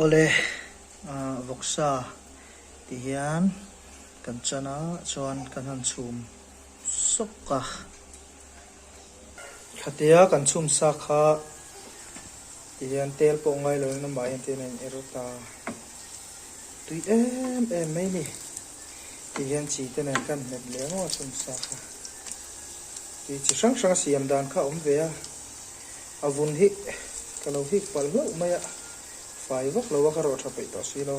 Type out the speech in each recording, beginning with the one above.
ole voksa ti hian kan chana chuan kan han chhum sokka khatia kan chhum sa kha ti hian tel po ngai lo na mai ten en erota tui em mai ni ti hian chi ten en kan met le ngo chhum sa kha ti chi sang sang siam dan kha om ve a avun hi kalau hi pal lo maya fai vak lo ka ro tha pe to si lo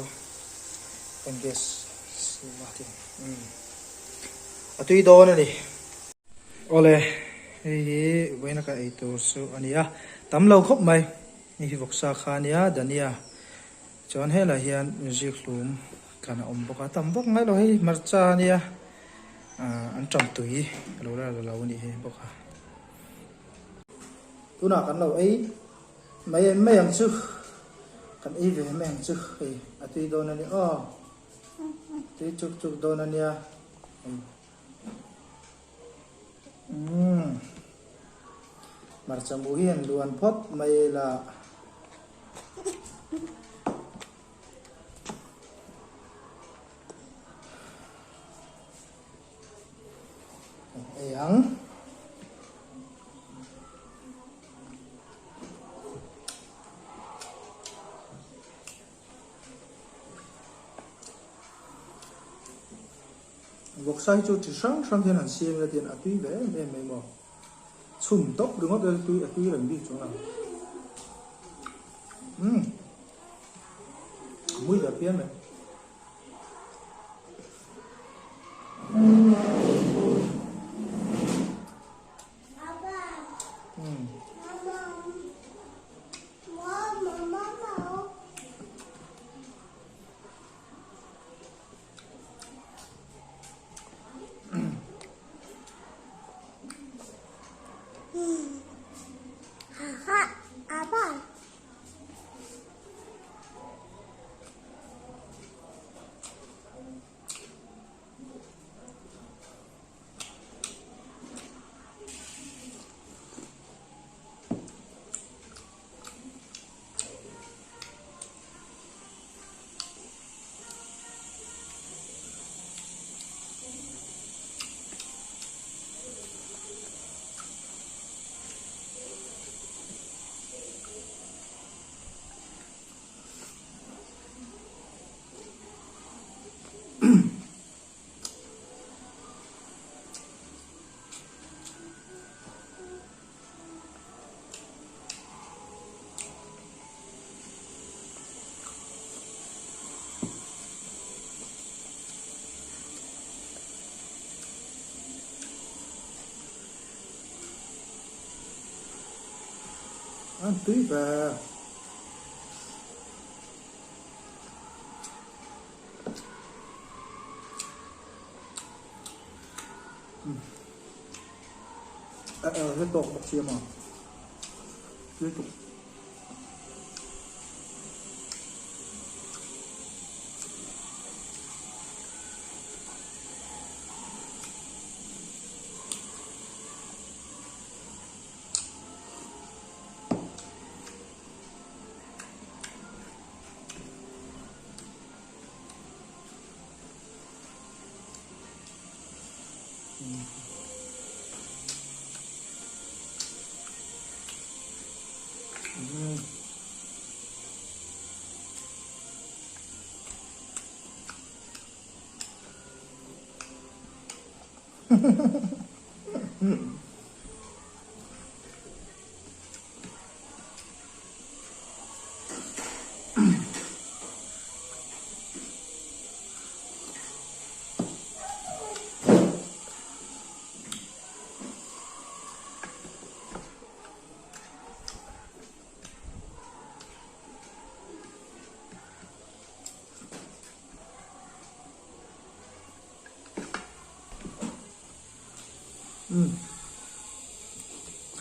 kan guess si mati atui do na ni ole hi weina ka ei to su ania tam lo khop mai ni hi voksa khania dania chon hela hian music room kana om boka tam bok ngai lo hi marcha nia an tam tui lo la lo ni hi boka tuna kan lo ei mai ang chu kan ei ve mai ang chu hi atui do na ni tui chuk do na nia marcha mu hian luan phot mai la yang vok sai chu chỉ sáng sáng thiên hàn xiêm ra tiền atui bé em mấy mò chum tóc đừng có atui làm đi chỗ nào mũi đã biến này ăn túi về liên tục bọc xiêm à liên tục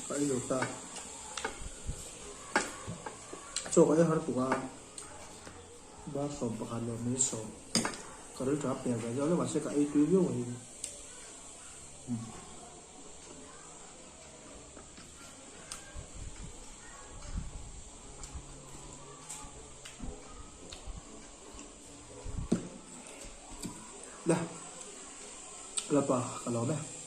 cái điều ta cho cái hạt của ba sổ bạc hà nội mấy sổ cái đó trả tiền và do đó mà sẽ cái túi vô rồi Đây. Là pa, kalau meh.